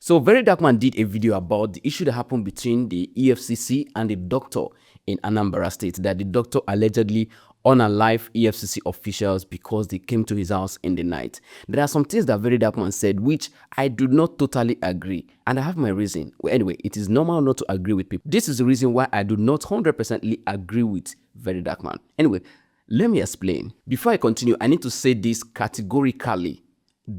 So VeryDarkMan did a video about the issue that happened between the EFCC and the doctor in Anambra State, that the doctor allegedly unalived EFCC officials because they came to his house in the night. There are some things that VeryDarkMan said which I do not totally agree, and I have my reason. Well, anyway, it is normal not to agree with people. This is the reason why I do not 100% agree with VeryDarkMan. Anyway, let me explain. Before I continue, I need to say this categorically.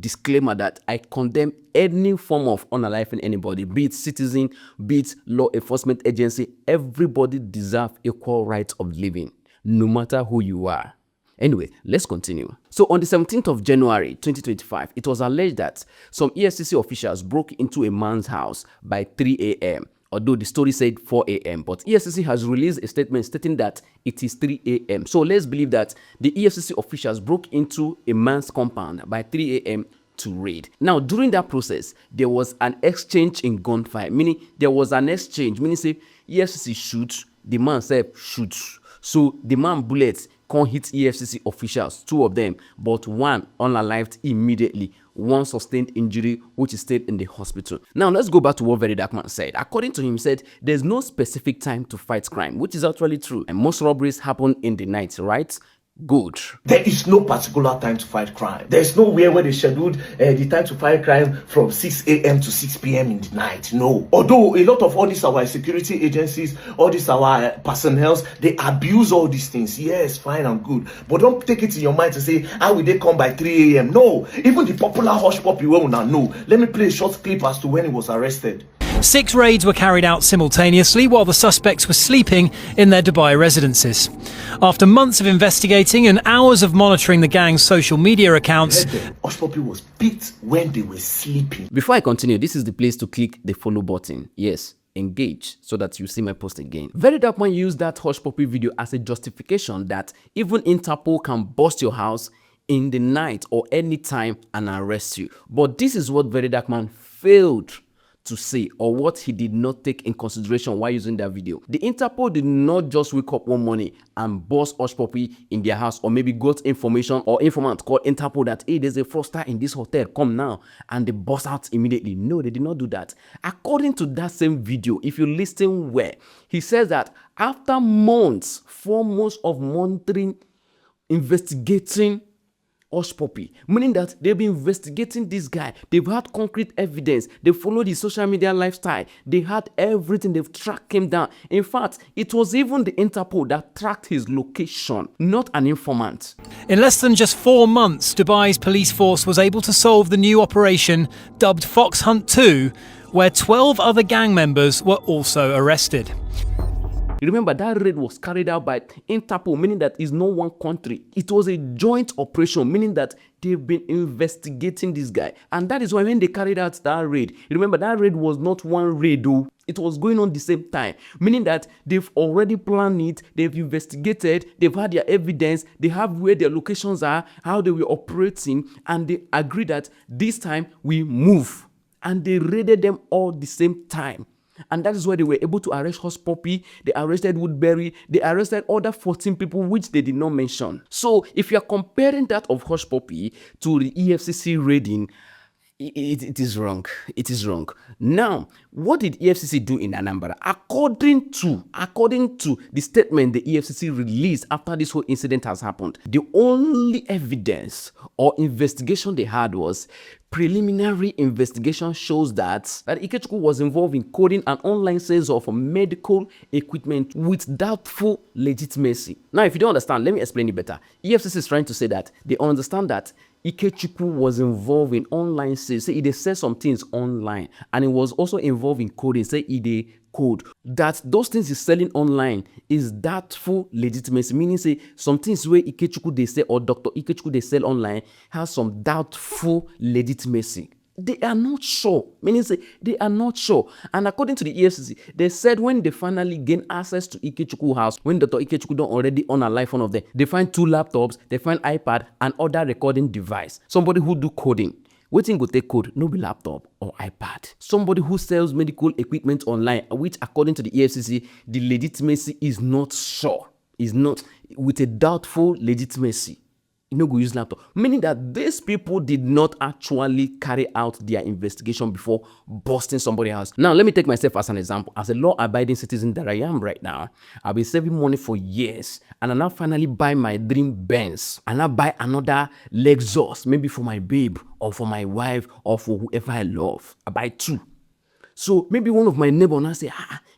Disclaimer that I condemn any form of unaliving anybody, be it citizen, be it law enforcement agency. Everybody deserves equal rights of living, no matter who you are. Anyway, let's continue. So on the 17th of January 2025, it was alleged that some EFCC officials broke into a man's house by 3 a.m. Although the story said 4 a.m. But EFCC has released a statement stating that it is 3 a.m. So let's believe that the EFCC officials broke into a man's compound by 3 a.m. to raid. Now, during that process, there was an exchange in gunfire, meaning there was an exchange, meaning say EFCC shoots, the man said shoots. So the man bullets can't hit EFCC officials, 2 of them, but 1 unalived immediately. 1 sustained injury, which is stayed in the hospital. Now, let's go back to what VeryDarkMan said. According to him, he said there's no specific time to fight crime, which is actually true. And most robberies happen in the night, right? Good. There is no particular time to fight crime. There is nowhere where they scheduled the time to fight crime from 6 a.m. to 6 p.m. in the night. No. Although a lot of all these our security agencies, all these our personnel, they abuse all these things. Yes, fine and good. But don't take it in your mind to say, how will they come by 3 a.m.? No. Even the popular hush puppy will not know. Let me play a short clip as to when he was arrested. 6 raids were carried out simultaneously while the suspects were sleeping in their Dubai residences. After months of investigating and hours of monitoring the gang's social media accounts, Oshpopi was beat when they were sleeping. Before I continue, this is the place to click the follow button. Yes, engage so that you see my post again. VeryDarkMan used that Hush Puppy video as a justification that even Interpol can bust your house in the night or any time and arrest you. But this is what VeryDarkMan failed to say, or what he did not take in consideration while using that video. The Interpol did not just wake up one morning and bust Hush Puppy in their house, or maybe got information or informant called Interpol that, hey, there's a fraudster in this hotel, come now, and they bust out immediately. No, they did not do that. According to that same video, if you listen well, he says that after months, 4 months of monitoring, investigating Hush Puppy, meaning that they've been investigating this guy, they've had concrete evidence, they followed his social media lifestyle, they had everything, they've tracked him down. In fact, it was even the Interpol that tracked his location, not an informant. In less than just 4 months, Dubai's police force was able to solve the new operation dubbed Fox Hunt 2, where 12 other gang members were also arrested. Remember, that raid was carried out by Interpol, meaning that it's not one country. It was a joint operation, meaning that they've been investigating this guy. And that is why when they carried out that raid, remember that raid was not one raid, though. It was going on the same time, meaning that they've already planned it, they've investigated, they've had their evidence, they have where their locations are, how they were operating, and they agree that this time we move. And they raided them all the same time. And that is why they were able to arrest Hush Puppy, they arrested Woodbury, they arrested other 14 people which they did not mention. So if you are comparing that of Hush Puppy to the EFCC raiding, it is wrong. It is wrong. Now, what did EFCC do in Anambra? According to the statement the EFCC released after this whole incident has happened, the only evidence or investigation they had was preliminary investigation shows that Ikechukwu was involved in coding an online sales of medical equipment with doubtful legitimacy. Now, if you don't understand, let me explain it better. EFCC is trying to say that they understand that Ikechukwu was involved in online sales. Say they sell some things online, and he was also involved in coding. Say they code that those things he's selling online is doubtful legitimacy, meaning say some things where Ikechukwu they sell or Dr. Ikechukwu they sell online has some doubtful legitimacy. They are not sure, meaning say they are not sure. And according to the EFCC, they said when they finally gain access to Ikechukwu house, when Dr. Ikechukwu don't already own a life one of them, they find 2 laptops, they find iPad and other recording device. Somebody who do coding, waiting go take code, no be laptop or iPad. Somebody who sells medical equipment online, which according to the EFCC, the legitimacy is not sure, is not with a doubtful legitimacy. You no go use laptop. Meaning that these people did not actually carry out their investigation before busting somebody's house. Now, let me take myself as an example. As a law-abiding citizen that I am right now, I've been saving money for years, and I now finally buy my dream Benz, and I buy another Lexus, maybe for my babe, or for my wife, or for whoever I love. I buy 2. So maybe one of my neighbors now say,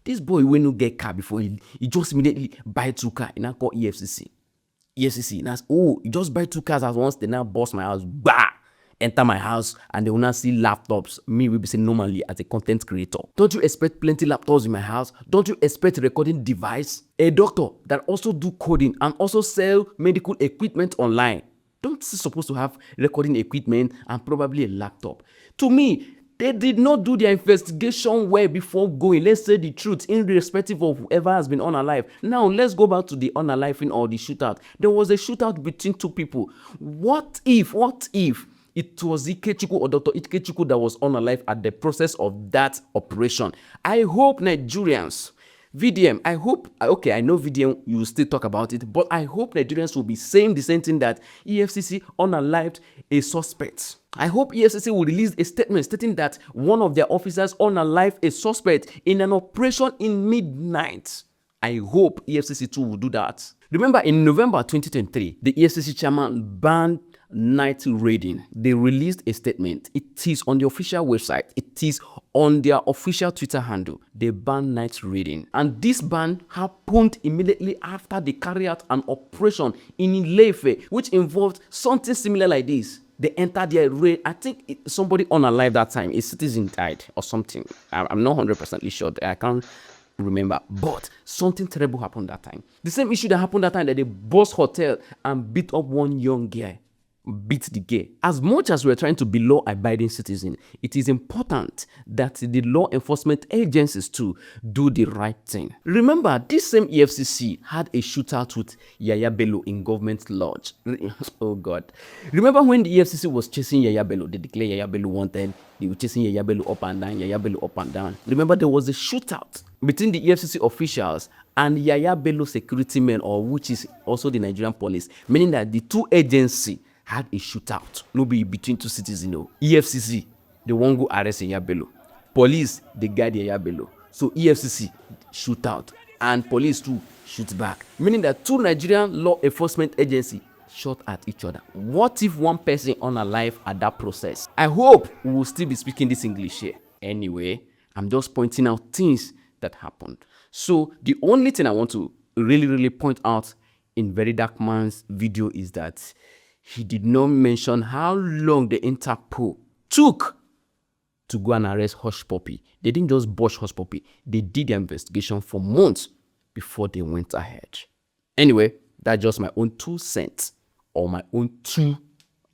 this boy will not get car before he just immediately buy 2 cars, and I call EFCC. EFCC, that's, you just buy 2 cars at once, they now bust my house, enter my house, and they will now see laptops. Me will be saying normally as a content creator. Don't you expect plenty laptops in my house? Don't you expect recording device? A doctor that also do coding and also sell medical equipment online. Don't you supposed to have recording equipment and probably a laptop? To me, they did not do their investigation well before going. Let's say the truth, irrespective of whoever has been unalive. Now, let's go back to the unaliving or the shootout. There was a shootout between 2 people. What if it was Ikechukwu or Dr. Ikechukwu that was unalive at the process of that operation? I hope Nigerians, VDM, I hope, okay, I know VDM, you will still talk about it, but I hope Nigerians will be saying the same thing that EFCC unalived a suspect. I hope EFCC will release a statement stating that one of their officers unalived a suspect in an operation in midnight. I hope EFCC too will do that. Remember, in November 2023, the EFCC chairman banned night raiding. They released a statement. It is on the official website. It is on their official Twitter handle. They banned night raiding. And this ban happened immediately after they carried out an operation in Ile-Ife, which involved something similar like this. They entered their raid. I think somebody unalive that time. A citizen died or something. I'm not 100% sure. I can't remember. But something terrible happened that time. The same issue that happened that time, that they bust hotel and beat up one young guy. Beat the gay. As much as we're trying to be law-abiding citizens, it is important that the law enforcement agencies too do the right thing. Remember, this same EFCC had a shootout with Yaya Bello in Government Lodge. Oh God. Remember when the EFCC was chasing Yaya Bello? They declared Yaya Bello wanted. They were chasing Yaya Bello up and down, Yaya Bello up and down. Remember, there was a shootout between the EFCC officials and Yaya Bello security men, or which is also the Nigerian police, meaning that the two agencies had a shootout. No be between 2 cities, you know. EFCC, the one who arrested Yaya Bello. Police, the guy Yaya Bello. So EFCC shootout, and police too shoot back. Meaning that 2 Nigerian law enforcement agencies shot at each other. What if one person unalive at that process? I hope we will still be speaking this English here. Anyway, I'm just pointing out things that happened. So the only thing I want to really point out in VeryDarkMan's video is that he did not mention how long the Interpol took to go and arrest Hush Puppy. They didn't just bust Hush Puppy. They did their investigation for months before they went ahead. Anyway, that's just my own 2 cents, or my own 2,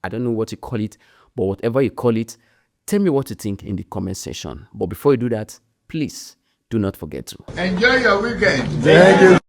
I don't know what you call it, but whatever you call it, tell me what you think in the comment section. But before you do that, please do not forget to enjoy your weekend. Thank you.